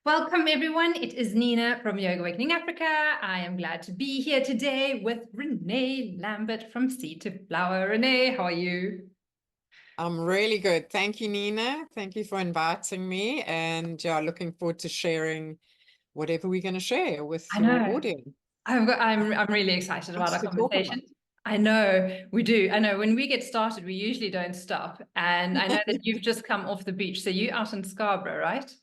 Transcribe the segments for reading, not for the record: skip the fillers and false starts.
Welcome, everyone. It is Nina from Yoga Awakening Africa. I am glad to be here today with Rene Lambert from Seed to Flower. Rene, how are you? I'm really good. Thank you, Nina. Thank you for inviting me. And yeah, looking forward to sharing whatever we're going to share with I your know. audience. I'm really excited about Lots our to talk conversation. about. I know we do. I know when we get started, we usually don't stop. And I know that you've just come off the beach. So you out in Scarborough, right?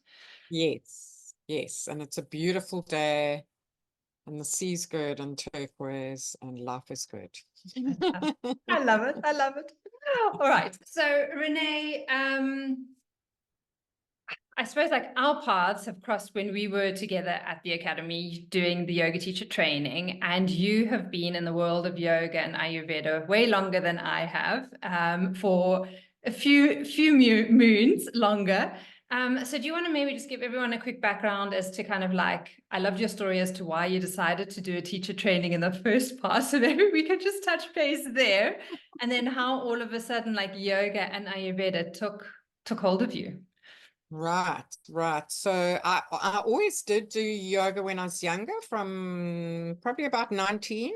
Yes, yes. And it's a beautiful day, and the sea's good and turquoise, and life is good. I love it. I love it. All right. So Renee, I suppose like our paths have crossed when we were together at the academy doing the yoga teacher training, and you have been in the world of yoga and Ayurveda way longer than I have, for a few moons longer. So do you want to maybe just give everyone a quick background as to kind of like, I loved your story as to why you decided to do a teacher training in the first part. So maybe we could just touch base there, and then how all of a sudden like yoga and Ayurveda took hold of you. Right, right. So I always did do yoga when I was younger, from probably about 19.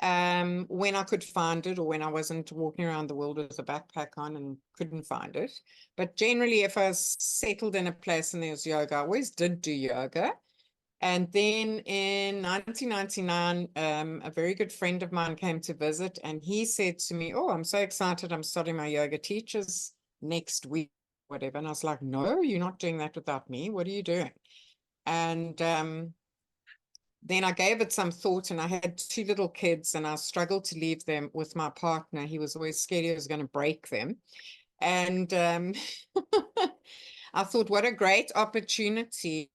When I could find it, or when I wasn't walking around the world with a backpack on and couldn't find it. But generally, if I was settled in a place and there was yoga, I always did do yoga. And then in 1999, a very good friend of mine came to visit, and he said to me, "Oh, I'm so excited. I'm starting my yoga teachers next week, whatever." And I was like, "No, you're not doing that without me. What are you doing?" And then I gave it some thought, and I had two little kids, and I struggled to leave them with my partner. He was always scared he was going to break them. And I thought, what a great opportunity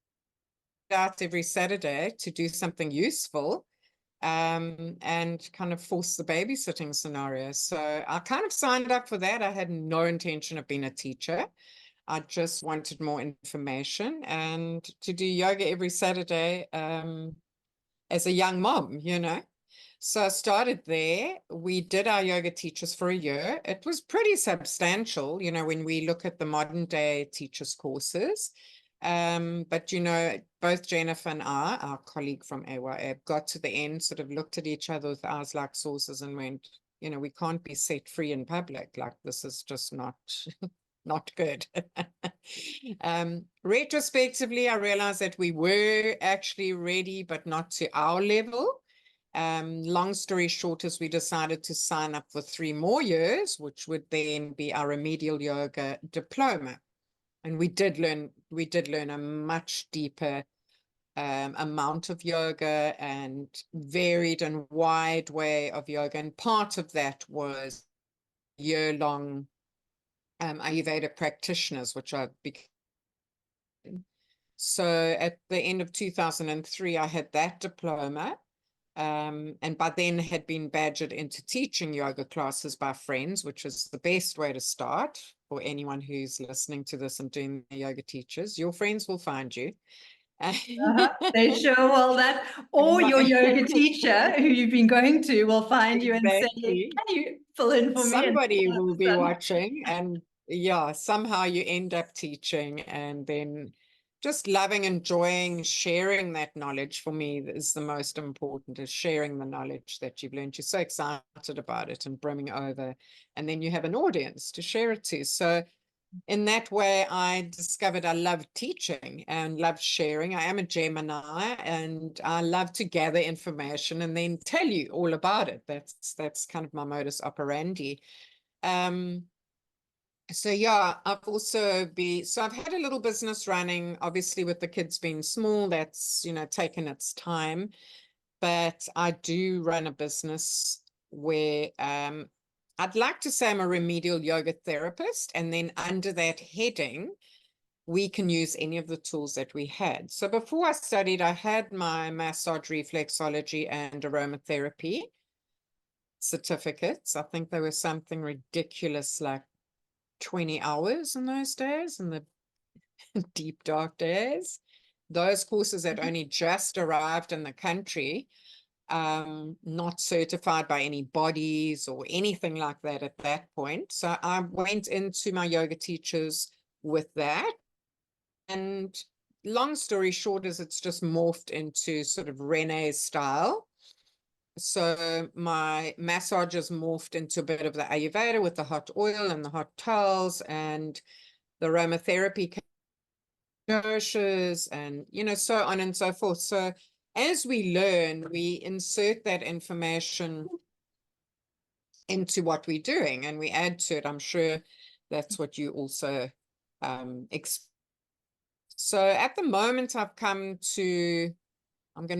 out every Saturday to do something useful, and kind of force the babysitting scenario. So I kind of signed up for that. I had no intention of being a teacher. I just wanted more information and to do yoga every Saturday, as a young mom. So I started there. We did our yoga teachers for a year. It was pretty substantial, when we look at the modern day teachers courses. But both Jennifer and I, our colleague from AYA, got to the end, sort of looked at each other with eyes like saucers and went, we can't be set free in public. Like, this is just not good. Retrospectively, I realized that we were actually ready, but not to our level. Long story short, is we decided to sign up for 3 more years, which would then be our remedial yoga diploma. And we did learn a much deeper amount of yoga and varied and wide way of yoga. And part of that was year-long Ayurveda practitioners, which I became. So at the end of 2003, I had that diploma. And by then had been badgered into teaching yoga classes by friends, which is the best way to start for anyone who's listening to this and doing the yoga teachers. Your friends will find you. They sure will that, or your yoga teacher who you've been going to will find you and say, Exactly. can you fill in for me? And Somebody all of will a be sudden, watching, and yeah, somehow you end up teaching, and then just loving, enjoying, sharing that knowledge. For me, is the most important, is sharing the knowledge that you've learned. You're so excited about it and brimming over, and then you have an audience to share it to. So in that way, I discovered I love teaching and love sharing. I am a Gemini, and I love to gather information and then tell you all about it. That's kind of my modus operandi. Um, so yeah, I've had a little business running, obviously with the kids being small, that's, taken its time, but I do run a business where, I'd like to say I'm a remedial yoga therapist, and then under that heading, we can use any of the tools that we had. So before I studied, I had my massage, reflexology, and aromatherapy certificates. I think they were something ridiculous, like 20 hours in those days, in the deep, dark days. Those courses had only just arrived in the country, not certified by any bodies or anything like that at that point. So I went into my yoga teachers with that. And long story short is it's just morphed into sort of Rene's style. So my massage has morphed into a bit of the Ayurveda with the hot oil and the hot towels, and the aromatherapy nourishes, and so on and so forth. So as we learn, we insert that information into what we're doing and we add to it. I'm sure that's what you also so at the moment I'm going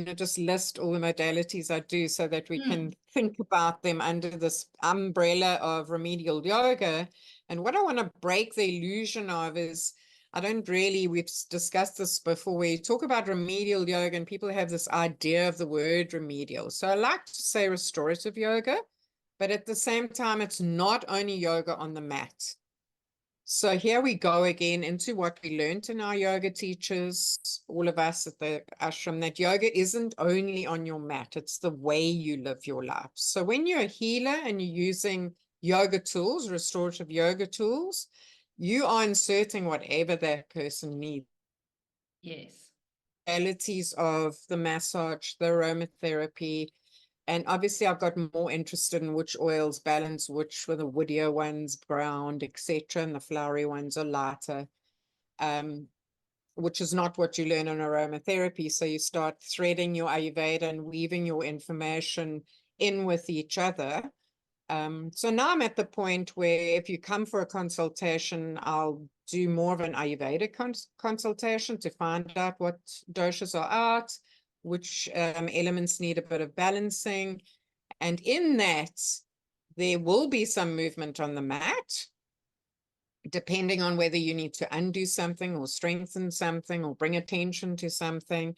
to just list all the modalities I do so that we can think about them under this umbrella of remedial yoga. And what I want to break the illusion of is, we've discussed this before, we talk about remedial yoga and people have this idea of the word remedial. So I like to say restorative yoga, but at the same time, it's not only yoga on the mat. So here we go again into what we learned in our yoga teachers, all of us at the ashram, that yoga isn't only on your mat, it's the way you live your life. So when you're a healer and you're using yoga tools, restorative yoga tools, you are inserting whatever that person needs. Yes. Qualities of the massage, the aromatherapy, and obviously I've got more interested in which oils balance which, with the woodier ones browned, etc., and the flowery ones are lighter, which is not what you learn in aromatherapy. So you start threading your Ayurveda and weaving your information in with each other. So now I'm at the point where if you come for a consultation, I'll do more of an Ayurveda consultation to find out what doshas are out, which elements need a bit of balancing. And in that, there will be some movement on the mat, depending on whether you need to undo something or strengthen something or bring attention to something.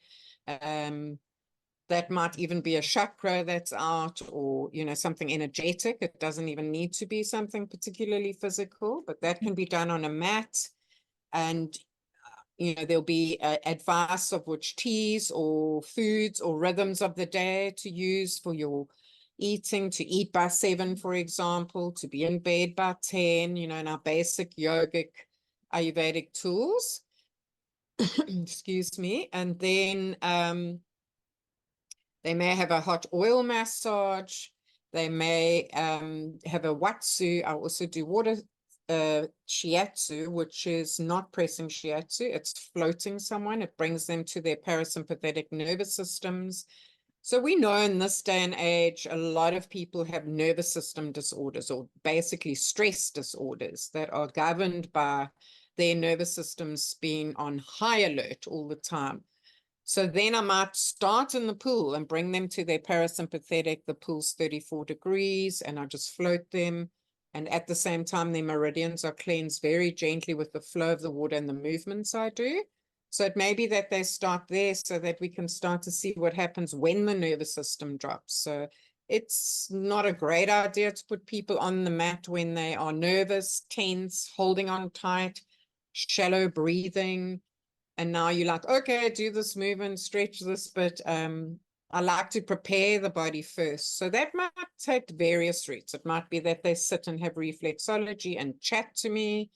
That might even be a chakra that's out, or something energetic. It doesn't even need to be something particularly physical, but that can be done on a mat. And there'll be advice of which teas or foods or rhythms of the day to use for your eating, to eat by 7, for example, to be in bed by 10, in our basic yogic Ayurvedic tools. Excuse me. And then they may have a hot oil massage. They may have a Watsu. I also do water shiatsu, which is not pressing shiatsu. It's floating someone. It brings them to their parasympathetic nervous systems. So we know in this day and age, a lot of people have nervous system disorders, or basically stress disorders, that are governed by their nervous systems being on high alert all the time. So then I might start in the pool and bring them to their parasympathetic. The pool's 34 degrees and I just float them. And at the same time, their meridians are cleansed very gently with the flow of the water and the movements I do. So it may be that they start there so that we can start to see what happens when the nervous system drops. So it's not a great idea to put people on the mat when they are nervous, tense, holding on tight, shallow breathing. And now you're like, okay, do this movement, stretch this bit. I like to prepare the body first. So that might take various routes. It might be that they sit and have reflexology and chat to me.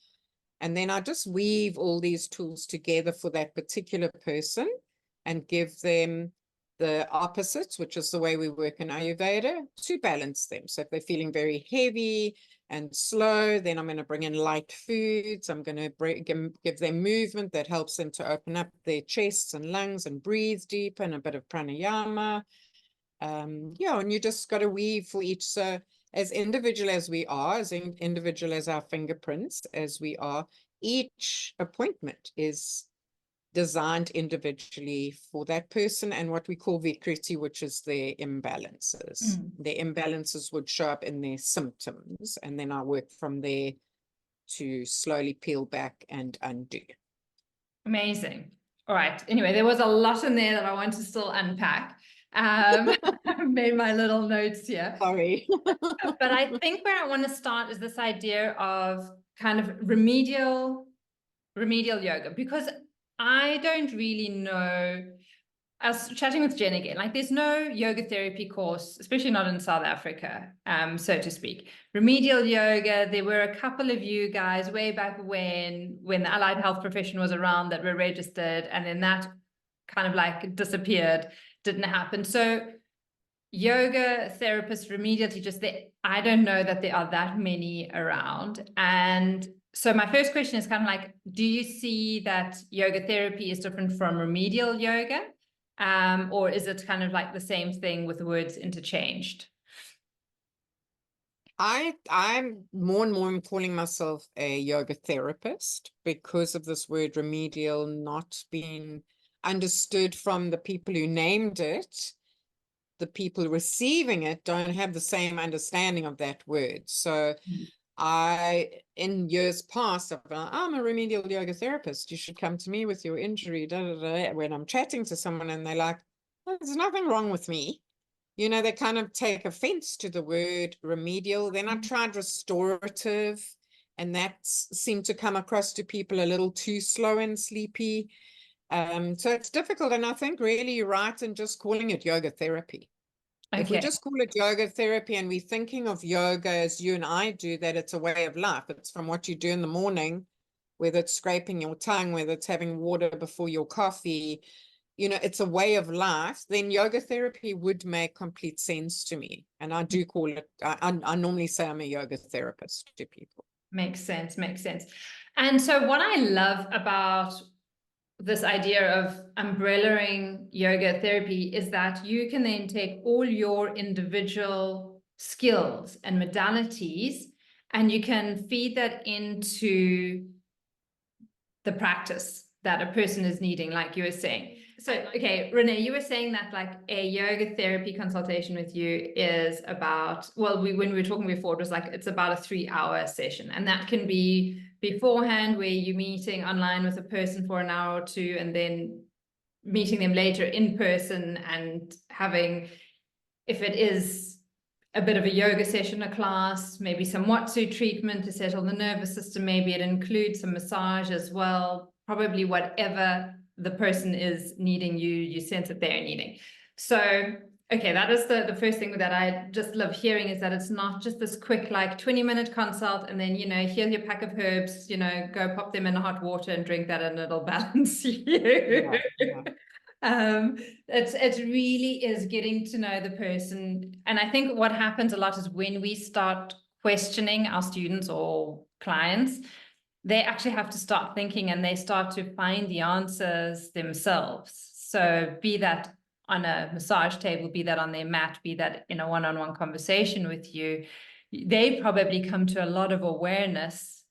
And then I just weave all these tools together for that particular person and give them the opposites, which is the way we work in Ayurveda, to balance them. So if they're feeling very heavy and slow, then I'm going to bring in light foods. I'm going to give them movement that helps them to open up their chests and lungs and breathe deeper, and a bit of pranayama. And you just got to weave for each. So as individual as we are, as individual as our fingerprints as we are, each appointment is designed individually for that person, and what we call Vikriti, which is their imbalances. Their imbalances would show up in their symptoms, and then I work from there to slowly peel back and undo. Amazing. All right. Anyway, there was a lot in there that I want to still unpack. I made my little notes here. Sorry. But I think where I want to start is this idea of kind of remedial yoga, because I don't really know. I was chatting with Jen again. Like, there's no yoga therapy course, especially not in South Africa, so to speak. Remedial yoga. There were a couple of you guys way back when the allied health profession was around that were registered, and then that kind of like disappeared, didn't happen. So yoga therapists, remedial teachers, I don't know that there are that many around. And so my first question is kind of like, do you see that yoga therapy is different from remedial yoga? Or is it kind of like the same thing with the words interchanged? I'm more and more calling myself a yoga therapist because of this word remedial not being understood from the people who named it. The people receiving it don't have the same understanding of that word. So in years past, I've been like, I'm a remedial yoga therapist. You should come to me with your injury. Da, da, da. When I'm chatting to someone and they're like, oh, there's nothing wrong with me. You know, they kind of take offense to the word remedial. Then I tried restorative, and that seemed to come across to people a little too slow and sleepy. So it's difficult. And I think really you're right in just calling it yoga therapy. If we Okay. just call it yoga therapy and we're thinking of yoga as you and I do, that it's a way of life. It's from what you do in the morning, whether it's scraping your tongue, whether it's having water before your coffee, you know, it's a way of life, then yoga therapy would make complete sense to me. And I do call it, I normally say I'm a yoga therapist to people. Makes sense, makes sense. And so what I love about this idea of umbrellaing yoga therapy is that you can then take all your individual skills and modalities and you can feed that into the practice that a person is needing, like you were saying. So, okay, Rene, you were saying that like a yoga therapy consultation with you is about, well, when we were talking before, it was like it's about a 3-hour session. And that can be beforehand where you're meeting online with a person for an hour or two, and then meeting them later in person and having, if it is a bit of a yoga session, a class, maybe some Watsu treatment to settle the nervous system. Maybe it includes some massage as well, probably whatever the person is needing, you sense that they're needing. So, okay, that is the first thing that I just love hearing, is that it's not just this quick, like 20-minute consult and then, you know, here's your pack of herbs, you know, go pop them in hot water and drink that and it'll balance you. Yeah, yeah. It really is getting to know the person. And I think what happens a lot is when we start questioning our students or clients, they actually have to start thinking and they start to find the answers themselves. So be that on a massage table, be that on their mat, be that in a one-on-one conversation with you, they probably come to a lot of awareness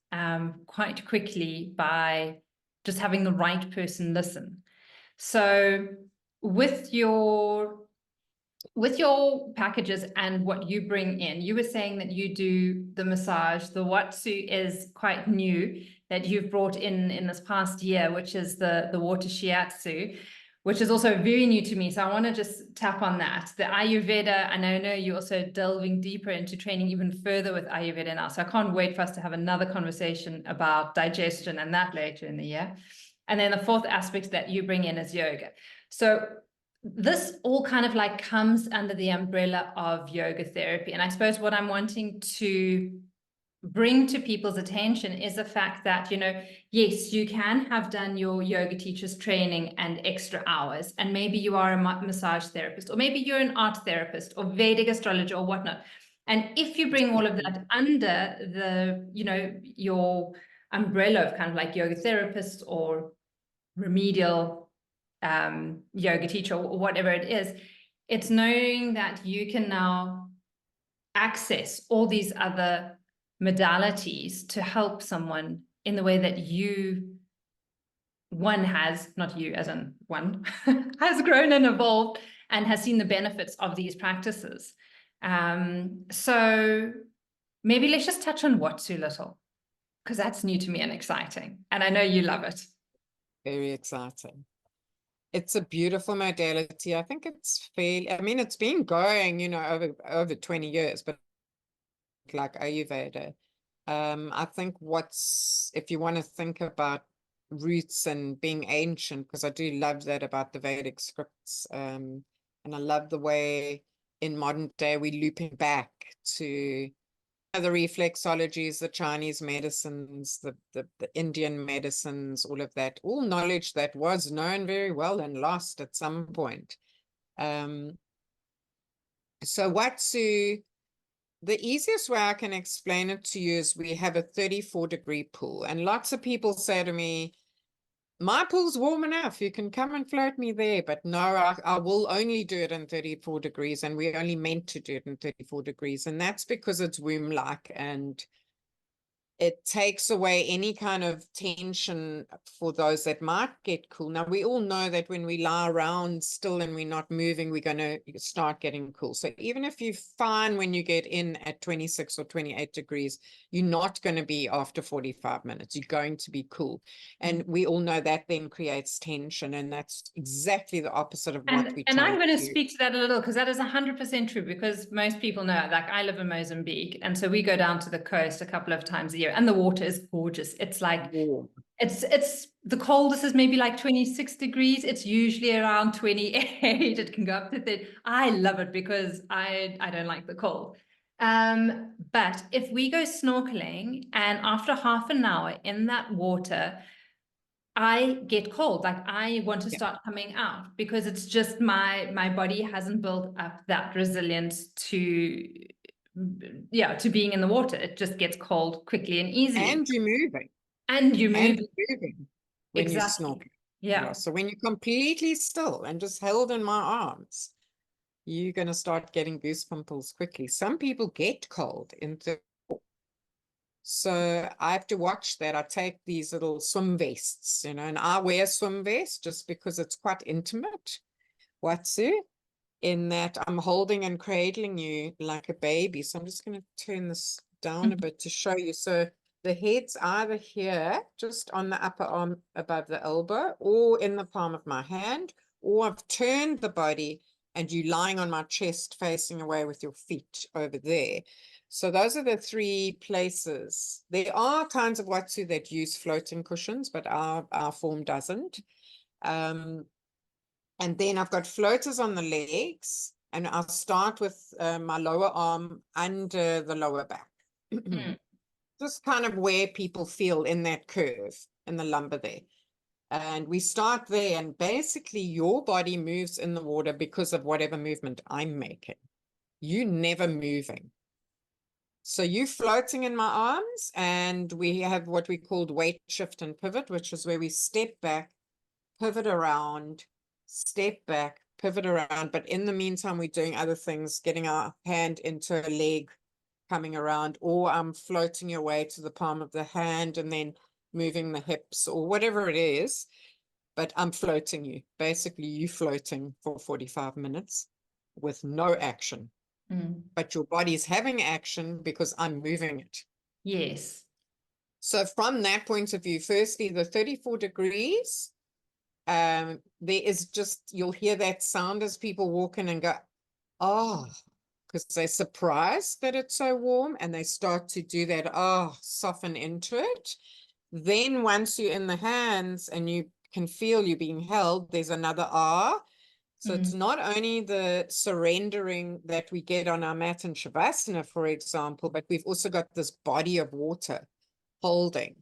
quite quickly by just having the right person listen. So with your packages and what you bring in, you were saying that you do the massage. The Watsu is quite new that you've brought in this past year, which is the water shiatsu, which is also very new to me. So I want to just tap on that. The Ayurveda, and I know you're also delving deeper into training even further with Ayurveda now. So I can't wait for us to have another conversation about digestion and that later in the year. And then the fourth aspect that you bring in is yoga. So this all kind of like comes under the umbrella of yoga therapy. And I suppose what I'm wanting to bring to people's attention is the fact that, you know, yes, you can have done your yoga teacher's training and extra hours, and maybe you are a massage therapist, or maybe you're an art therapist or Vedic astrologer or whatnot. And if you bring all of that under the, you know, your umbrella of kind of like yoga therapist or remedial yoga teacher or whatever it is, it's knowing that you can now access all these other modalities to help someone in the way that one has, not you as in one, has grown and evolved and has seen the benefits of these practices. So maybe let's just touch on Watsu a little, because that's new to me and exciting. And I know you love it. Very exciting. It's a beautiful modality. I think it's fairly, I mean, it's been going, you know, over 20 years, but like Ayurveda. I think if you want to think about roots and being ancient, because I do love that about the Vedic scripts. And I love the way in modern day we're looping back to the reflexologies, the Chinese medicines, the Indian medicines, all of that, all knowledge that was known very well and lost at some point. So Watsu, the easiest way I can explain it to you is we have a 34-degree pool. And lots of people say to me, my pool's warm enough. You can come and float me there. But no, I will only do it in 34 degrees. And we're only meant to do it in 34 degrees. And that's because it's womb-like and it takes away any kind of tension for those that might get cool. Now, we all know that when we lie around still and we're not moving, we're going to start getting cool. So even if you're fine when you get in at 26 or 28 degrees, you're not going to be after 45 minutes. You're going to be cool. And we all know that then creates tension. And that's exactly the opposite of what we're And trying I'm going to to do. speak to that a little, because that is 100% true, because most people know, like I live in Mozambique, and so we go down to the coast a couple of times a year, and the water is gorgeous. It's like Warm. it's the coldest is maybe like 26 degrees. It's usually around 28. It can go up to 30. I love it because I don't like the cold. But if we go snorkeling and after half an hour in that water, I get cold. Like I want to start coming out, because it's just my body hasn't built up that resilience to being in the water. It just gets cold quickly and easily. And you're moving. And you And move. you're moving when you Exactly. snorkel. Yeah. So when you're completely still and just held in my arms, you're going to start getting goose pimples quickly. Some people get cold in the. So I have to watch that. I take these little swim vests, and I wear a swim vest just because it's quite intimate. Watsu, in that I'm holding and cradling you like a baby. So I'm just going to turn this down a bit to show you. So the head's either here, just on the upper arm above the elbow, or in the palm of my hand, or I've turned the body and you lying on my chest facing away with your feet over there. So those are the three places. There are kinds of Watsu that use floating cushions, but our form doesn't. And then I've got floaters on the legs, and I'll start with my lower arm under the lower back. Just kind of where people feel in that curve, in the lumbar there. And we start there, and basically your body moves in the water because of whatever movement I'm making. You never moving. So you floating in my arms, and we have what we called weight shift and pivot, which is where we step back, pivot around, step back, pivot around. But in the meantime, we're doing other things, getting our hand into a leg, coming around, or I'm floating your way to the palm of the hand and then moving the hips or whatever it is. But I'm floating you. Basically, you floating for 45 minutes with no action. But your body's having action because I'm moving it. Yes. So from that point of view, firstly, the 34 degrees, there is just, you'll hear that sound as people walk in and go, oh, because they're surprised that it's so warm, and they start to do that, soften into it. Then once you're in the hands and you can feel you being held, there's another So it's not only the surrendering that we get on our mat in Shavasana, for example, but we've also got this body of water holding.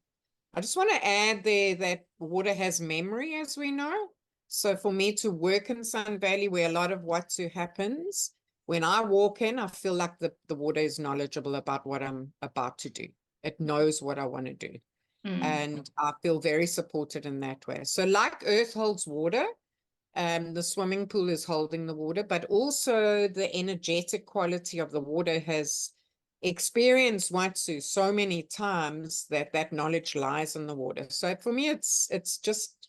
I just want to add there that water has memory, as we know. So for me to work in Sun Valley, where a lot of Watsu happens, when I walk in, I feel like the water is knowledgeable about what I'm about to do. It knows what I want to do. And I feel very supported in that way. So like Earth holds water, the swimming pool is holding the water, but also the energetic quality of the water has experienced Watsu so many times that knowledge lies in the water. So for me, it's just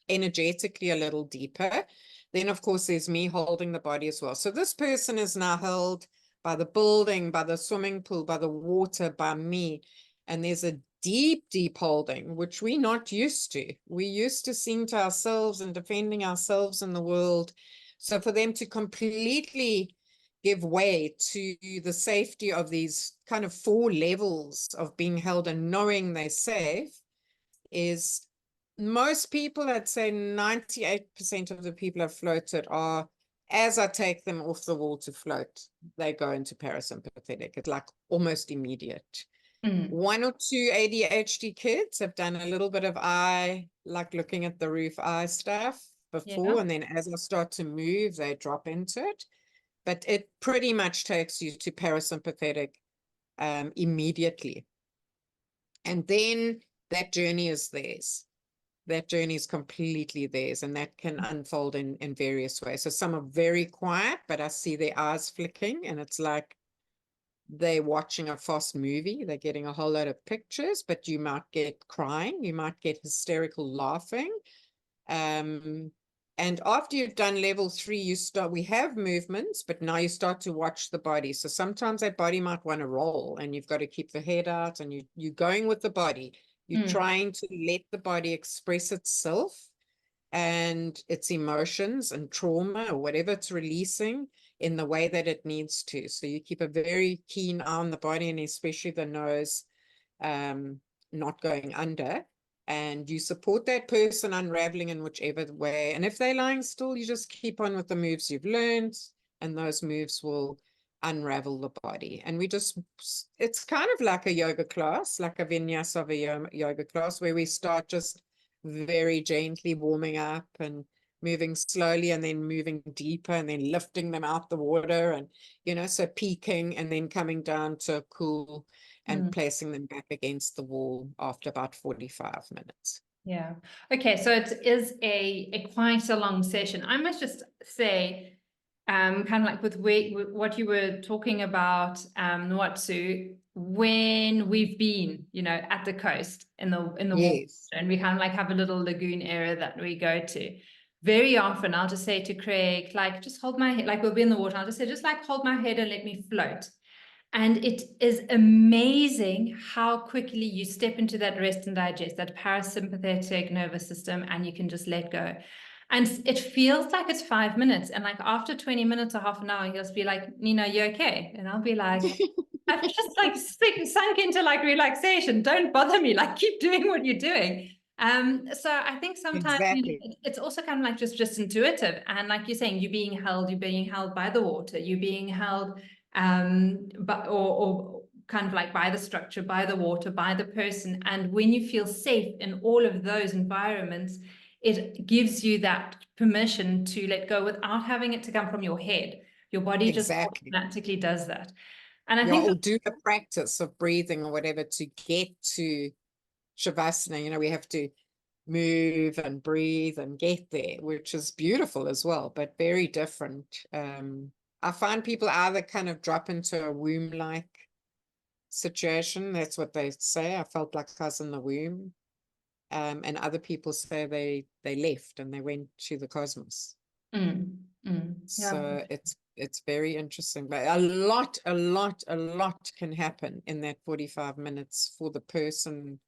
energetically a little deeper. Then, of course, there's me holding the body as well. So this person is now held by the building, by the swimming pool, by the water, by me. And there's a deep, deep holding, which we're not used to. We're used to seeing to ourselves and defending ourselves in the world. So for them to completely give way to the safety of these kind of 4 levels of being held and knowing they're safe is most people, I'd say 98% of the people I've floated are, as I take them off the wall to float, they go into parasympathetic. It's like almost immediate. Mm. One or two ADHD kids have done a little bit of eye, like looking at the roof eye stuff before, Yeah. and then as I start to move, they drop into it. But it pretty much takes you to parasympathetic immediately. And then that journey is theirs. That journey is completely theirs, and that can unfold in various ways. So some are very quiet, but I see their eyes flicking, and it's like they're watching a fast movie. They're getting a whole lot of pictures, but you might get crying, you might get hysterical laughing. And after you've done level 3, we have movements, but now you start to watch the body. So sometimes that body might want to roll, and you've got to keep the head out, and you're going with the body. You're trying to let the body express itself and its emotions and trauma or whatever it's releasing in the way that it needs to. So you keep a very keen eye on the body, and especially the nose not going under. And you support that person unraveling in whichever way. And if they're lying still, you just keep on with the moves you've learned, and those moves will unravel the body. And it's kind of like a yoga class, like a vinyasa of a yoga class, where we start just very gently warming up and moving slowly, and then moving deeper, and then lifting them out the water, and so peaking and then coming down to cool and placing them back against the wall after about 45 minutes. Yeah. Okay. So it is a quite a long session. I must just say, kind of like with what you were talking about, Watsu, when we've been, at the coast in the water, Yes. and we kind of like have a little lagoon area that we go to. Very often I'll just say to Craig, like, just hold my head, like we'll be in the water. I'll just say, just like hold my head and let me float. And it is amazing how quickly you step into that rest and digest, that parasympathetic nervous system, and you can just let go. And it feels like it's 5 minutes. And like after 20 minutes or half an hour, he'll just be like, Nina, you okay? And I'll be like, I've just like sunk into like relaxation. Don't bother me. Like keep doing what you're doing. So I think sometimes Exactly. it's also kind of like just intuitive. And like you're saying, you're being held by the water, you're being held but or kind of like by the structure, by the water, by the person. And when you feel safe in all of those environments, it gives you that permission to let go without having it to come from your head. Your body just Exactly. automatically does that. And I Yeah, think or do a practice of breathing or whatever to get to Shavasana. We have to move and breathe and get there, which is beautiful as well, but very different. I find people either kind of drop into a womb-like situation. That's what they say. I felt like I was in the womb. And other people say they left and they went to the cosmos. yeah. So it's very interesting. But a lot can happen in that 45 minutes for the person.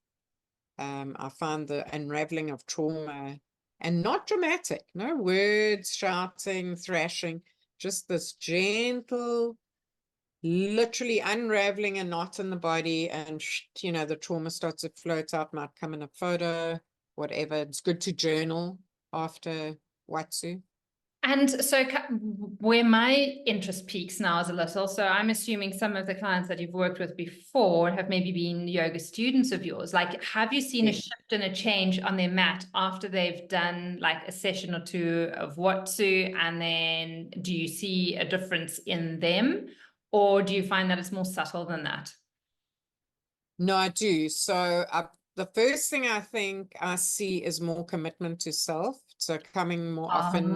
I find the unraveling of trauma, and not dramatic, no words, shouting, thrashing, just this gentle, literally unraveling a knot in the body, and the trauma starts to float out, might come in a photo, whatever. It's good to journal after Watsu. And so where my interest peaks now is a little, so I'm assuming some of the clients that you've worked with before have maybe been yoga students of yours. Like, have you seen a Yeah. shift and a change on their mat after they've done like a session or two of Watsu? And then do you see a difference in them? Or do you find that it's more subtle than that? No, I do. So the first thing I think I see is more commitment to self. So coming more often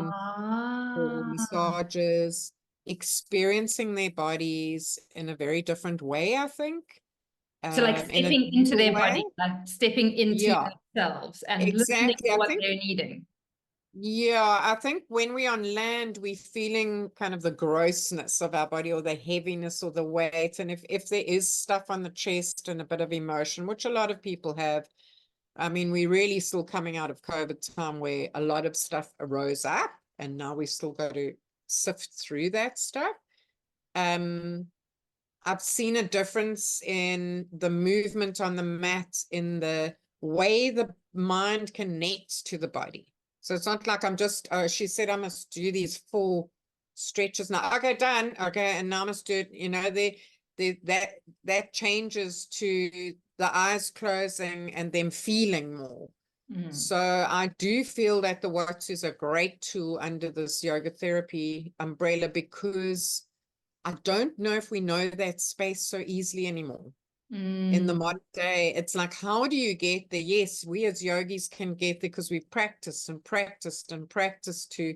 for Ah. massages, experiencing their bodies in a very different way, I think, So like in a stepping into deeper their way. body, like stepping into Yeah, themselves and listening exactly. to what they're needing. I think when we're on land, we're feeling kind of the grossness of our body, or the heaviness or the weight. And if there is stuff on the chest and a bit of emotion, which a lot of people have, I mean, we're really still coming out of COVID time where a lot of stuff arose up, and now we still got to sift through that stuff. I've seen a difference in the movement on the mat, in the way the mind connects to the body. So it's not like I'm just, oh, she said I must do these 4 stretches now. Okay, done. Okay, and now I must do it. You know, that changes to the eyes closing and them feeling more. So I do feel that the Watsu is a great tool under this yoga therapy umbrella, because I don't know if we know that space so easily anymore. In the modern day, it's like, how do you get there? Yes, we as yogis can get there because we've practiced and practiced and practiced to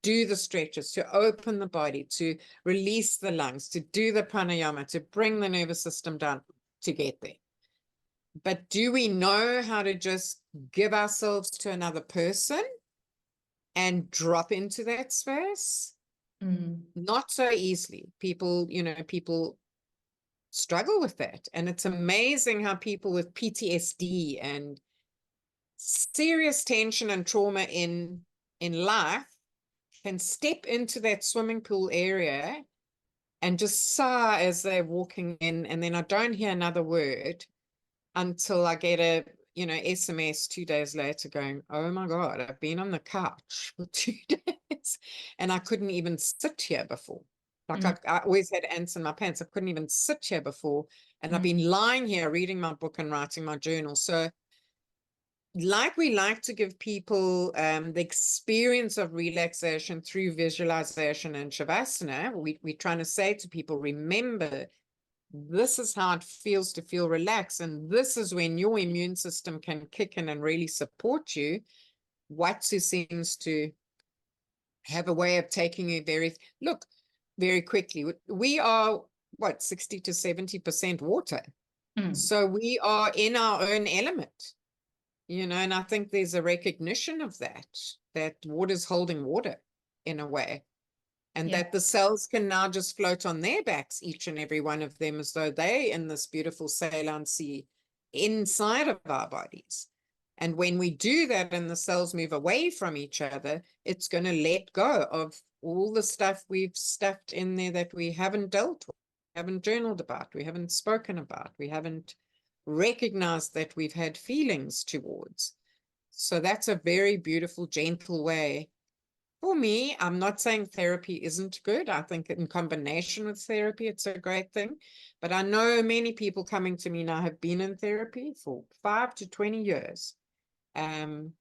do the stretches, to open the body, to release the lungs, to do the pranayama, to bring the nervous system down to get there. But do we know how to just give ourselves to another person and drop into that space? Not so easily. People, you know, people struggle with that. And it's amazing how people with PTSD and serious tension and trauma in life can step into that swimming pool area and just sigh as they're walking in, and then I don't hear another word until I get a SMS 2 days later going, oh my God, I've been on the couch for 2 days and I couldn't even sit here before. Like I always had ants in my pants. I couldn't even sit here before. And I've been lying here reading my book and writing my journal. So like we like to give people the experience of relaxation through visualization and shavasana, we're trying to say to people, remember, this is how it feels to feel relaxed. And this is when your immune system can kick in and really support you. Watsu seems to have a way of taking you very quickly. We are, what, 60 to 70% water. So we are in our own element, and I think there's a recognition of that water's holding water in a way. And that the cells can now just float on their backs, each and every one of them, as though they're in this beautiful Ceylon Sea inside of our bodies. And when we do that and the cells move away from each other, it's going to let go of all the stuff we've stuffed in there that we haven't dealt with, haven't journaled about, we haven't spoken about, we haven't recognized that we've had feelings towards. So that's a very beautiful, gentle way. For me, I'm not saying therapy isn't good. I think in combination with therapy, it's a great thing. But I know many people coming to me now have been in therapy for 5 to 20 years. And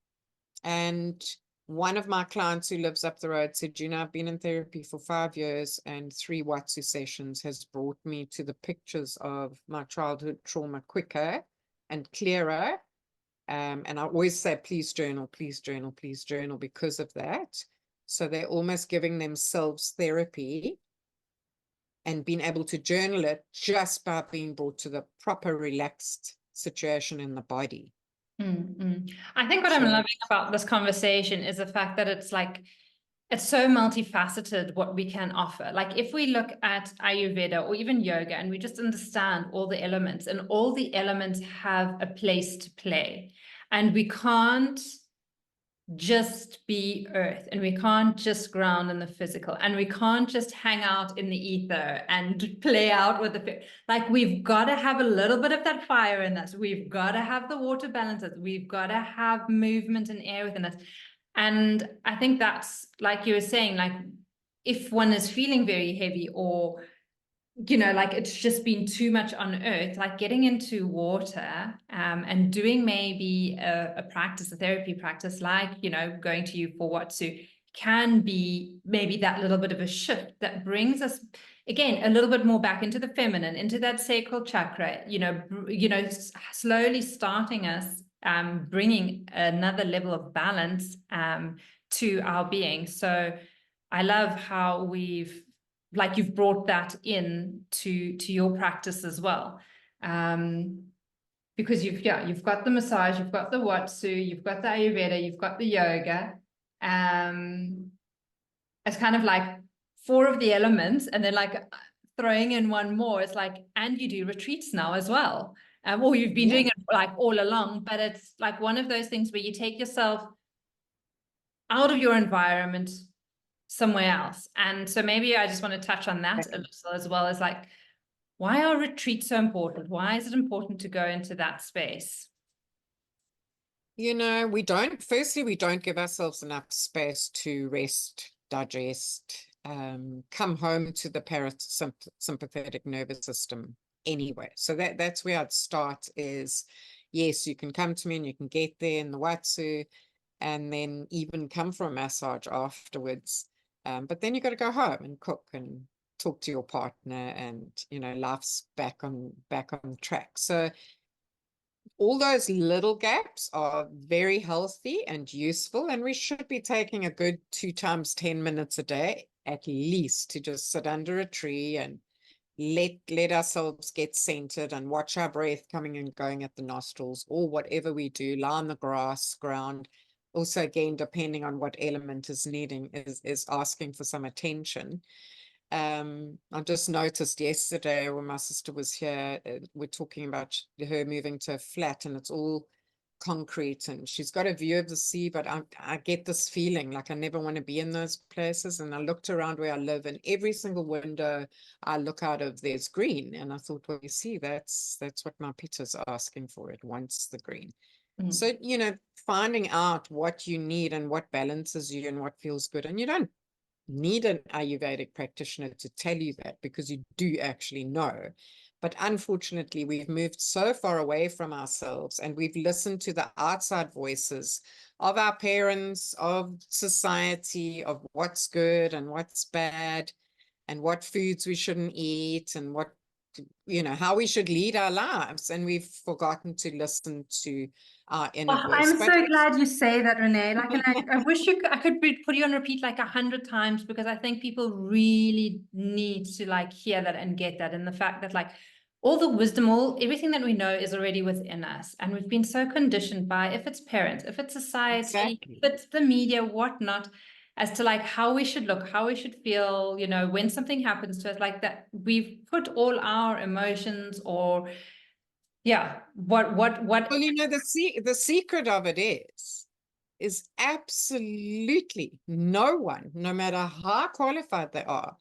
one of my clients who lives up the road said, I've been in therapy for 5 years, and 3 Watsu sessions has brought me to the pictures of my childhood trauma quicker and clearer. And I always say, please journal, please journal, please journal because of that. So they're almost giving themselves therapy and being able to journal it just by being brought to the proper relaxed situation in the body. I think what I'm loving about this conversation is the fact that it's so multifaceted what we can offer. Like if we look at Ayurveda or even yoga and we just understand all the elements, and all the elements have a place to play, and we can't just be earth, and we can't just ground in the physical, and we can't just hang out in the ether and play out with we've got to have a little bit of that fire in us, we've got to have the water balances, we've got to have movement and air within us. And I think that's, like you were saying, if one is feeling very heavy, or it's just been too much on earth, getting into water and doing maybe a practice, a therapy practice, going to you for Watsu, can be maybe that little bit of a shift that brings us again a little bit more back into the feminine, into that sacral chakra, slowly starting us bringing another level of balance to our being. So I love how you've brought that in to your practice as well. Because you've got the massage, you've got the Watsu, you've got the Ayurveda, you've got the yoga. It's kind of like 4 of the elements, and then throwing in one more. It's and you do retreats now as well. Or you've been doing it all along, but it's one of those things where you take yourself out of your environment somewhere else. And so maybe I just want to touch on that a little, as well as why are retreats so important? Why is it important to go into that space? Firstly, we don't give ourselves enough space to rest, digest, come home to the parasympathetic nervous system anyway. So that's where I'd start is, yes, you can come to me and you can get there in the Watsu and then even come for a massage afterwards. But then you got to go home and cook and talk to your partner and, life's back on track. So all those little gaps are very healthy and useful, and we should be taking a good 2 times 10 minutes a day at least to just sit under a tree and let ourselves get centered and watch our breath coming and going at the nostrils, or whatever we do, lie on the grass, ground. Also, again, depending on what element is needing, is asking for some attention. I just noticed yesterday when my sister was here, we're talking about her moving to a flat and it's all concrete and she's got a view of the sea, but I get this feeling like I never want to be in those places. And I looked around where I live and every single window I look out of, there's green. And I thought, well, you see, that's what my Peter's asking for. It wants the green. So, finding out what you need and what balances you and what feels good. And you don't need an Ayurvedic practitioner to tell you that, because you do actually know. But unfortunately, we've moved so far away from ourselves and we've listened to the outside voices of our parents, of society, of what's good and what's bad, and what foods we shouldn't eat, and how we should lead our lives. And we've forgotten to listen to our inner Oh, voice. I'm But so glad you say that, Renee. Like, and I wish I could put you on repeat like 100 times, because I think people really need to like hear that and get that. And the fact that like all the wisdom, everything that we know is already within us. And we've been so conditioned by, if it's parents, if it's society, exactly. if it's the media, whatnot, as to like how we should look, how we should feel, when something happens to us like that, we've put all our emotions or yeah, what Well, the secret of it is absolutely no one, no matter how qualified they are,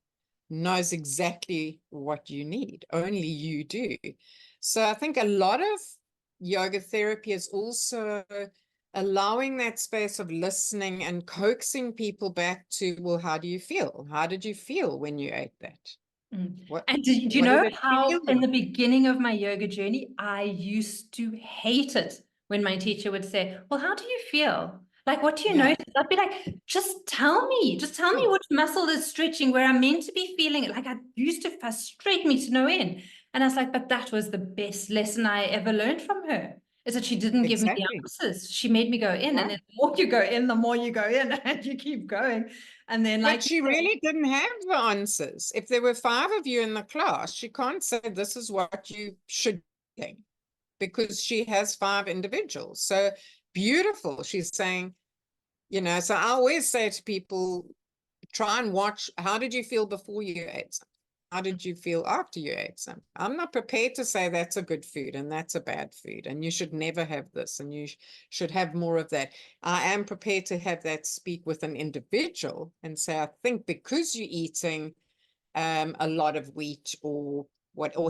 knows exactly what you need. Only you do. So I think a lot of yoga therapy is also allowing that space of listening and coaxing people back to, well, how do you feel? How did you feel when you ate that? What And do you what did know it how feel in the like? beginning of my yoga journey, I used to hate it when my teacher would say, well, how do you feel? Like, what do you Yeah, notice? I'd be like, just tell me yeah, which muscle is stretching where I'm meant to be feeling it. Like, I used to frustrate me to no end. And I was like, but that was the best lesson I ever learned from her, is that she didn't give me the exactly. answers. She made me go in, and Right. then the more you go in, the more you go in, and you keep going. And then, But like, she really didn't have the answers. If there were 5 of you in the class, she can't say this is what you should think, because she has 5 individuals. So beautiful. She's saying, so I always say to people, try and watch, how did you feel before you ate something? How did you feel after you ate something? I'm not prepared to say that's a good food and that's a bad food, and you should never have this and you should have more of that. I am prepared to have that speak with an individual and say, I think because you're eating a lot of wheat or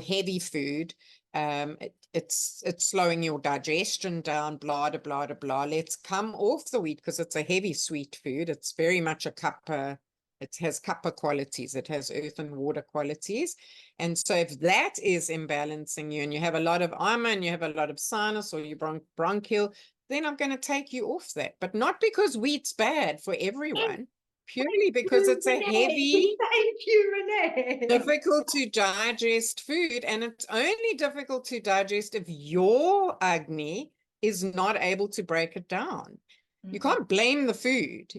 heavy food, it's slowing your digestion down, blah, blah, blah, blah. Let's come off the wheat because it's a heavy sweet food. It's very much a kappa. It has kappa qualities. It has earth and water qualities. And so if that is imbalancing you and you have a lot of ama and you have a lot of sinus or you bronchial, then I'm going to take you off that. But not because wheat's bad for everyone, purely because you, it's a Renee. heavy, Thank you, Renee. difficult to digest food. And it's only difficult to digest if your Agni is not able to break it down. You can't blame the food,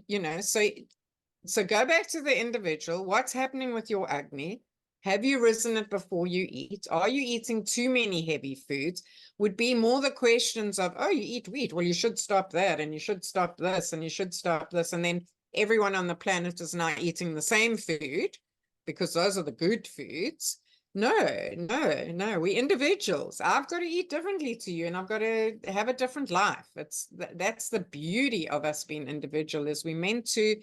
So go back to the individual. What's happening with your Agni? Have you risen it before you eat? Are you eating too many heavy foods? Would be more the questions of, oh, you eat wheat. Well, you should stop that, and you should stop this, and you should stop this. And then everyone on the planet is now eating the same food because those are the good foods. No, no, no. We're individuals. I've got to eat differently to you, and I've got to have a different life. That's the beauty of us being individual, is we meant to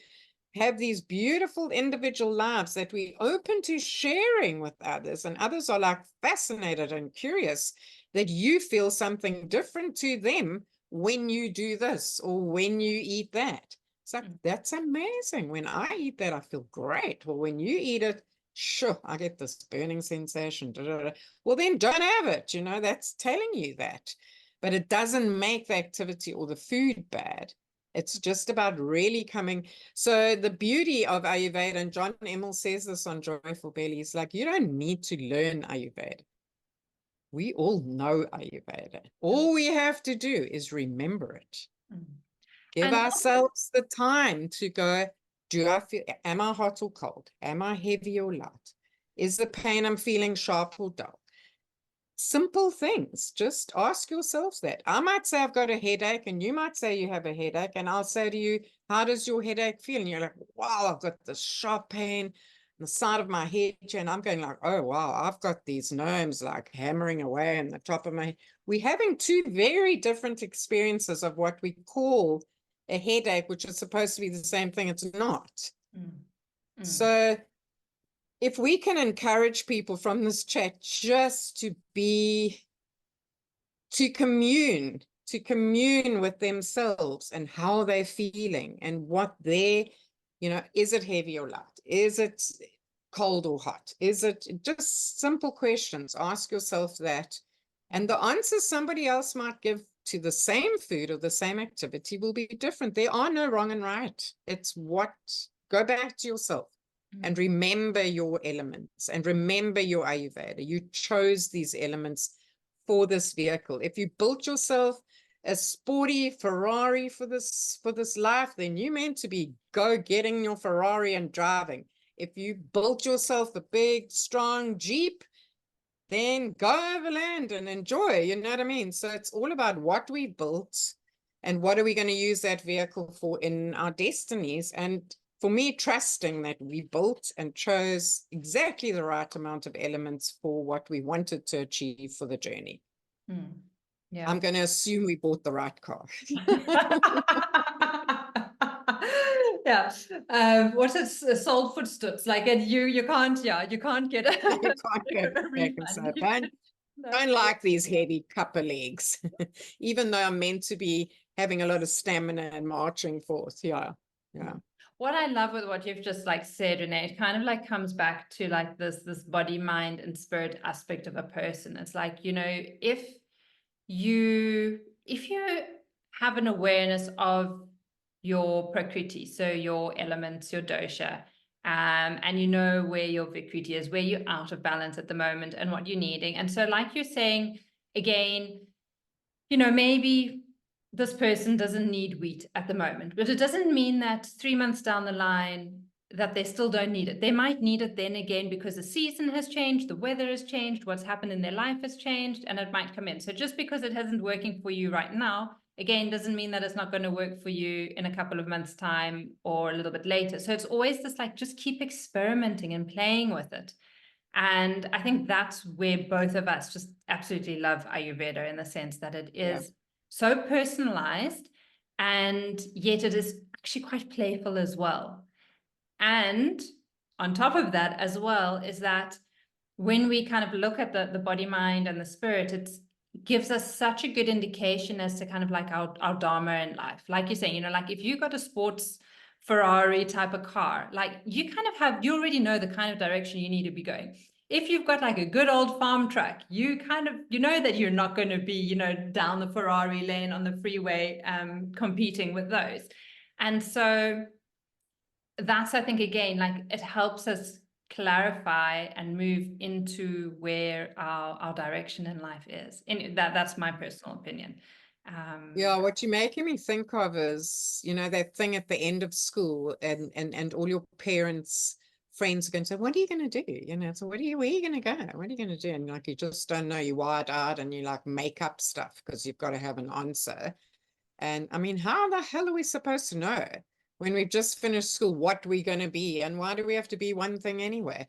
have these beautiful individual lives that we open to sharing with others, and others are like fascinated and curious that you feel something different to them when you do this or when you eat that. It's like, Mm. that's amazing. When I eat that, I feel great. Well, when you eat it, sure, I get this burning sensation. Da, da, da. Well, then don't have it. That's telling you that. But it doesn't make the activity or the food bad. It's just about really coming. So the beauty of Ayurveda, and John Emmel says this on Joyful Belly, is like, you don't need to learn Ayurveda. We all know Ayurveda. All we have to do is remember it. Mm. Give And ourselves the time to go, am I hot or cold? Am I heavy or light? Is the pain I'm feeling sharp or dull? Simple things. Just ask yourselves that. I might say I've got a headache, and you might say you have a headache, and I'll say to you, how does your headache feel? And you're like, wow, I've got this sharp pain on the side of my head. And I'm going like, oh, wow, I've got these gnomes like hammering away on the top of my head. We're having two very different experiences of what we call a headache, which is supposed to be the same thing. It's not. mm, mm, So if we can encourage people from this chat just to commune with themselves and how they're feeling and what is it heavy or light? Is it cold or hot? Is it just simple questions? Ask yourself that. And the answers somebody else might give to the same food or the same activity will be different. There are no wrong and right. It's go back to yourself and mm, remember your elements and remember your Ayurveda. You chose these elements for this vehicle. If you built yourself a sporty Ferrari for this life, then you're meant to be getting your Ferrari and driving. If you built yourself a big, strong Jeep, then go overland and enjoy, you know what I mean? So it's all about what we built and what are we going to use that vehicle for in our destinies. And for me, trusting that we built and chose exactly the right amount of elements for what we wanted to achieve for the journey. mm. Yeah. I'm going to assume we bought the right car. Yeah. What is sold footsteps? Like, and you can't, you can't get You a, can't go a back and say, refund. don't like these heavy cuppa legs, even though I'm meant to be having a lot of stamina and marching forth. Yeah. Yeah. What I love with what you've just like said, Rene, it kind of like comes back to like this body, mind, and spirit aspect of a person. It's like, if you have an awareness of your prakriti, so your elements, your dosha, and you know where your vikriti is, where you're out of balance at the moment and what you're needing. And so like you're saying, again, maybe this person doesn't need wheat at the moment, but it doesn't mean that 3 months down the line that they still don't need it. They might need it then again because the season has changed, the weather has changed, what's happened in their life has changed, and it might come in. So just because it isn't working for you right now, again, doesn't mean that it's not going to work for you in a couple of months' time or a little bit later. So it's always this like, just keep experimenting and playing with it. And I think that's where both of us just absolutely love Ayurveda, in the sense that it is so personalized, and yet it is actually quite playful as well. And on top of that as well is that when we kind of look at the body, mind, and the spirit, it gives us such a good indication as to kind of like our dharma in life. Like you're saying, like if you got a sports Ferrari type of car, like you already know the kind of direction you need to be going. If you've got like a good old farm truck, you know that you're not going to be, down the Ferrari lane on the freeway, competing with those. And so that's, I think, again, like it helps us clarify and move into where our direction in life is. And that's my personal opinion. Yeah, what you're making me think of is, that thing at the end of school, and all your parents, friends are going to say, what are you going to do? So where are you going to go? What are you going to do? And like, you just don't know, you're wide-eyed and you like make up stuff because you've got to have an answer. And I mean, how the hell are we supposed to know when we've just finished school what we're going to be? And why do we have to be one thing anyway?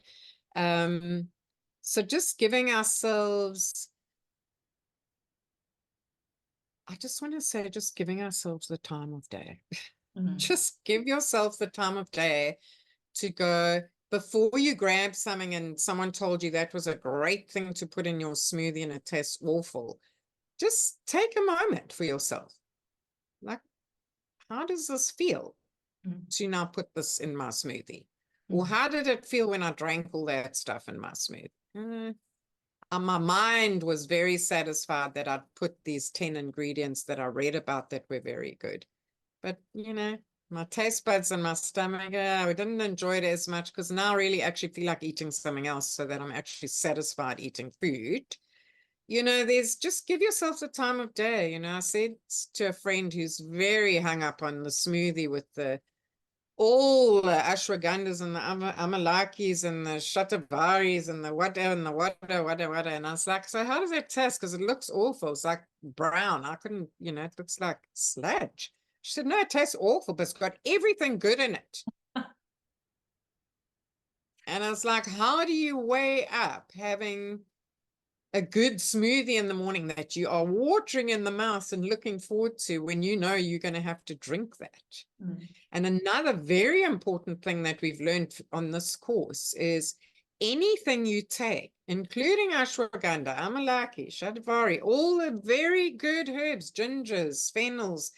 So just giving ourselves, I just want to say, just giving ourselves the time of day. Just give yourself the time of day to go, before you grab something and someone told you that was a great thing to put in your smoothie and it tastes awful. Just take a moment for yourself. Like, how does this feel Mm. to now put this in my smoothie? Or Mm. how did it feel when I drank all that stuff in my smoothie? My mind was very satisfied that I'd put these 10 ingredients that I read about that were very good. But, my taste buds and my stomach, I didn't enjoy it as much because now I really actually feel like eating something else so that I'm actually satisfied eating food. There's just give yourself the time of day. I said to a friend who's very hung up on the smoothie with all the ashwagandhas and the amalakis and the shatavaris and the whatever and the whatever. And I was like, so how does that taste? Because it looks awful. It's like brown. I couldn't, it looks like sludge. She said, no, it tastes awful, but it's got everything good in it. And I was like, how do you weigh up having a good smoothie in the morning that you are watering in the mouth and looking forward to when you know you're going to have to drink that? Mm. And another very important thing that we've learned on this course is anything you take, including ashwagandha, amalaki, shatavari, all the very good herbs, gingers, fennels,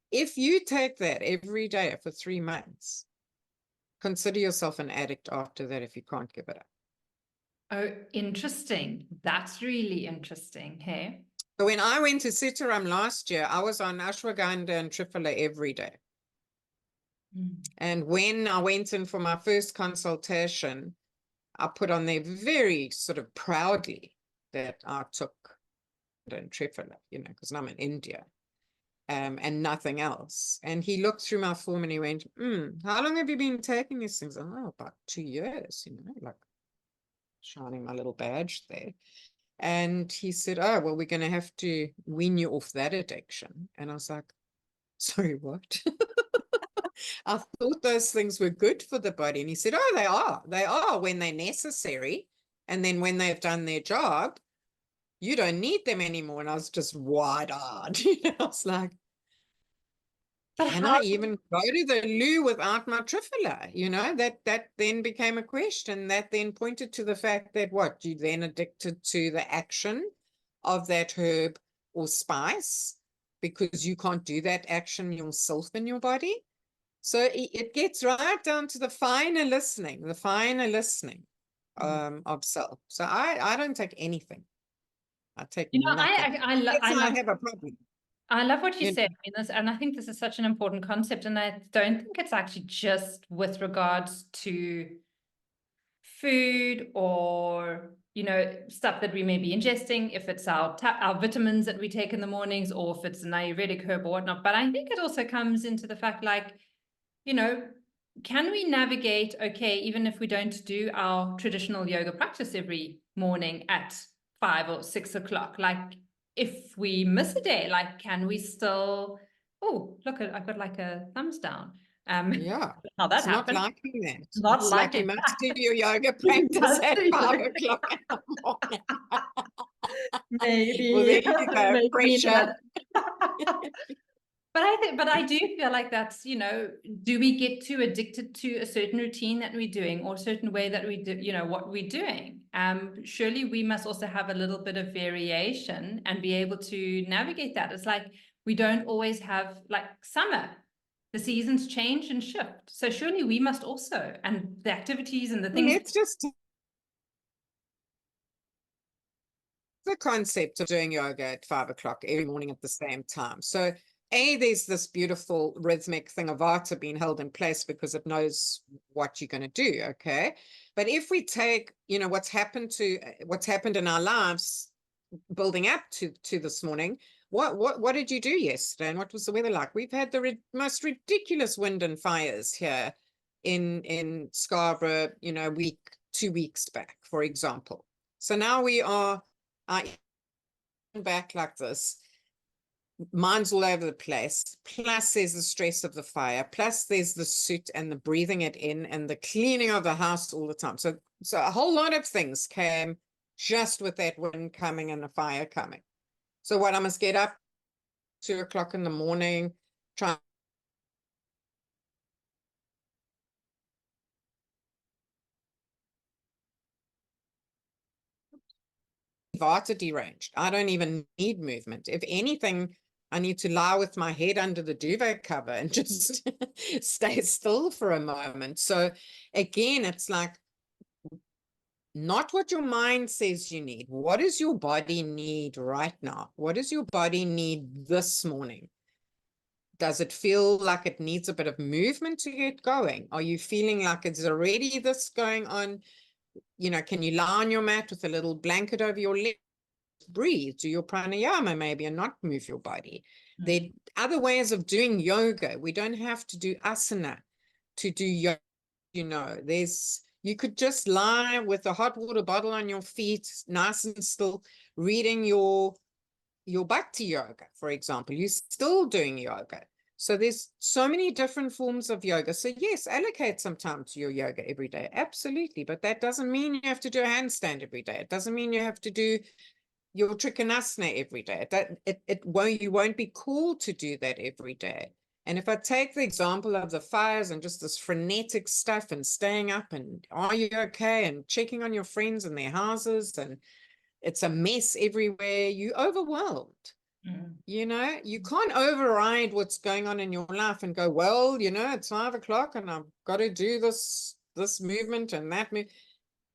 if you take that every day for 3 months, consider yourself an addict after that if you can't give it up. Oh, interesting. That's really interesting. Hey. So when I went to Sitaram last year, I was on ashwagandha and triphala every day. Mm. And when I went in for my first consultation, I put on there very sort of proudly that I took and triphala, because I'm in India, and nothing else. And he looked through my form and he went, how long have you been taking these things? Oh, about 2 years, like shining my little badge there. And he said, oh, well, we're going to have to wean you off that addiction. And I was like, sorry, what? I thought those things were good for the body. And he said, oh, they are. They are when they're necessary. And then when they've done their job, you don't need them anymore. And I was just wide-eyed. I was like, But can how? I even go to the loo without my triphala? That then became a question that then pointed to the fact that what, you then addicted to the action of that herb or spice because you can't do that action yourself in your body. So it gets right down to the finer listening of self. So I don't take anything. I take nothing. That's I why I love have a problem. what you You said. know? I mean, and I think this is such an important concept, and I don't think it's actually just with regards to food or stuff that we may be ingesting, if it's our vitamins that we take in the mornings, or if it's an Ayurvedic herb or whatnot. But I think it also comes into the fact, like, can we navigate, okay, even if we don't do our traditional yoga practice every morning at 5 or 6 o'clock, like if we miss a day, like, can we still, oh, look, I've got like a thumbs down. Yeah. How that It's not happened. liking that. Not It's like you liking must do that. your yoga You practice must at do 5 o'clock in the morning. Well, maybe there you go. maybe we need Pressure. that. But I do feel like that's, do we get too addicted to a certain routine that we're doing or a certain way that we do, what we're doing? Surely we must also have a little bit of variation and be able to navigate that. It's like we don't always have, like, summer. The seasons change and shift. So surely we must also, and the activities and the Well, things. let's just the concept of doing yoga at 5 o'clock every morning at the same time. So there's this beautiful rhythmic thing of Vata being held in place because it knows what you're going to do. Okay. But if we take, what's happened in our lives building up to this morning, what did you do yesterday? And what was the weather like? We've had the most ridiculous wind and fires here in Scarborough, 2 weeks back, for example. So now we are back like this. Mind's all over the place. Plus, there's the stress of the fire. Plus, there's the soot and the breathing it in and the cleaning of the house all the time. So a whole lot of things came just with that wind coming and the fire coming. So what, I must get up 2 o'clock in the morning, try Vata deranged. I don't even need movement. If anything, I need to lie with my head under the duvet cover and just stay still for a moment. So again, it's like not what your mind says you need. What does your body need right now? What does your body need this morning? Does it feel like it needs a bit of movement to get going? Are you feeling like it's already this going on? You know, can you lie on your mat with a little blanket over your leg? Breathe, do your pranayama maybe and not move your body. There are other ways of doing yoga. We don't have to do asana to do yoga. You know, you could just lie with a hot water bottle on your feet, nice and still, reading your bhakti yoga, for example. You're still doing yoga. So there's so many different forms of yoga. So yes, allocate some time to your yoga every day. Absolutely. But that doesn't mean you have to do a handstand every day. It doesn't mean you have to do your trikonasana every day. You won't be called to do that every day. And if I take the example of the fires and just this frenetic stuff and staying up and are you okay and checking on your friends and their houses and it's a mess everywhere, you're overwhelmed. You know, you can't override what's going on in your life and go, well, you know, it's 5 o'clock and I've got to do this movement and that move.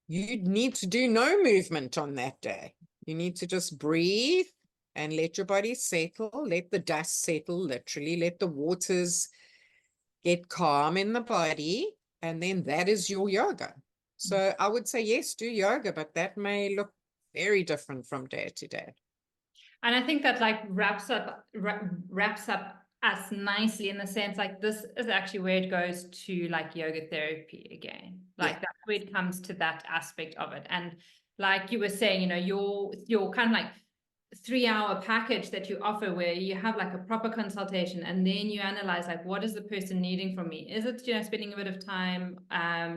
You need to do no movement on that day. You need to just breathe and let your body settle, let the dust settle, literally, let the waters get calm in the body, and then that is your yoga. So I would say, yes, do yoga, but that may look very different from day to day. And I think that like wraps up us nicely in the sense like this is actually where it goes to like yoga therapy again. Like that's where it comes to that aspect of it. And like you were saying, you know, your kind of like 3-hour package that you offer where you have like a proper consultation and then you analyze like what is the person needing from me. Is it, you know, spending a bit of time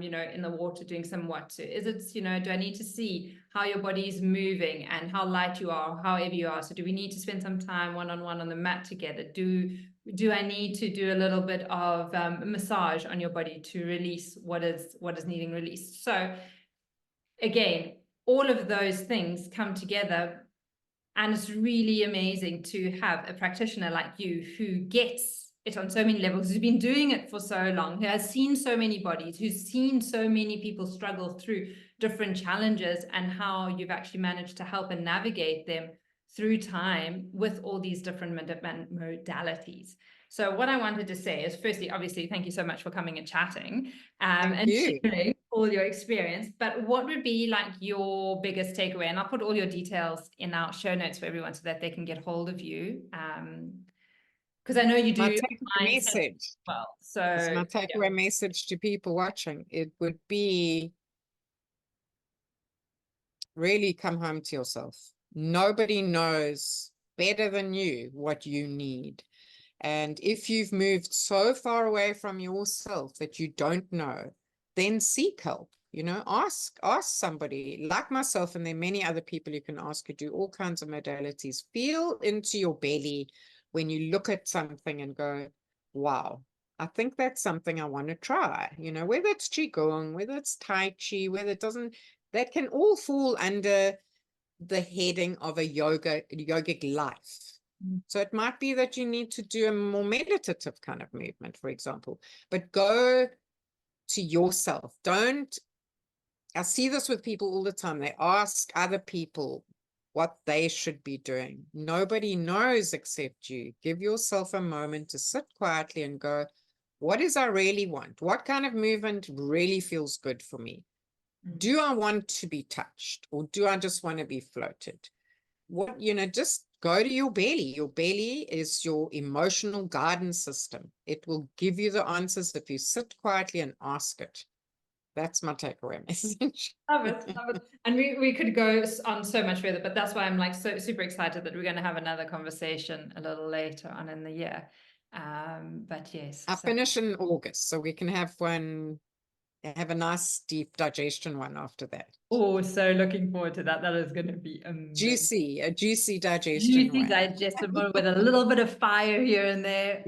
you know, in the water doing some watsu? Is it, you know, do I need to see how your body is moving and how light you are, however you are? So do we need to spend some time one-on-one on the mat together? Do I need to do a little bit of massage on your body to release what is needing released? So again, all of those things come together. And it's really amazing to have a practitioner like you who gets it on so many levels, who's been doing it for so long, who has seen so many bodies, who's seen so many people struggle through different challenges and how you've actually managed to help and navigate them through time with all these different modalities. So what I wanted to say is, firstly, obviously, thank you so much for coming and chatting and sharing all your experience. But what would be like your biggest takeaway? And I'll put all your details in our show notes for everyone so that they can get hold of you. Because I know you do My takeaway message. as well. So my takeaway message to people watching, it would be really come home to yourself. Nobody knows better than you what you need. And if you've moved so far away from yourself that you don't know, then seek help. You know, ask somebody like myself, and there are many other people you can ask who do all kinds of modalities. Feel into your belly when you look at something and go, wow, I think that's something I want to try. You know, whether it's Qigong, whether it's Tai Chi, whether it doesn't, that can all fall under the heading of a yogic life. So it might be that you need to do a more meditative kind of movement, for example, but go to yourself. I see this with people all the time. They ask other people what they should be doing. Nobody knows except you. Give yourself a moment to sit quietly and go, what is I really want? What kind of movement really feels good for me? Do I want to be touched, or do I just want to be floated? What, you know, just go to your belly. Your belly is your emotional guidance system. It will give you the answers if you sit quietly and ask it. That's my takeaway message. love it. And we could go on so much further, but that's why I'm like so super excited that we're going to have another conversation a little later on in the year. But yes, I finish in August, so we can have a nice deep digestion one after that. Oh, so looking forward to that. That is going to be amazing. A juicy digestion Juicy, one. digestible with a little bit of fire here and there.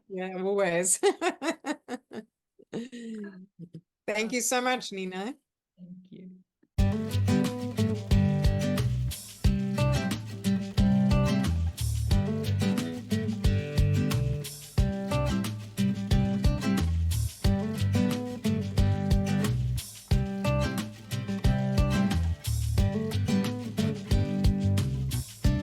Yeah, always. Thank you so much, Nina.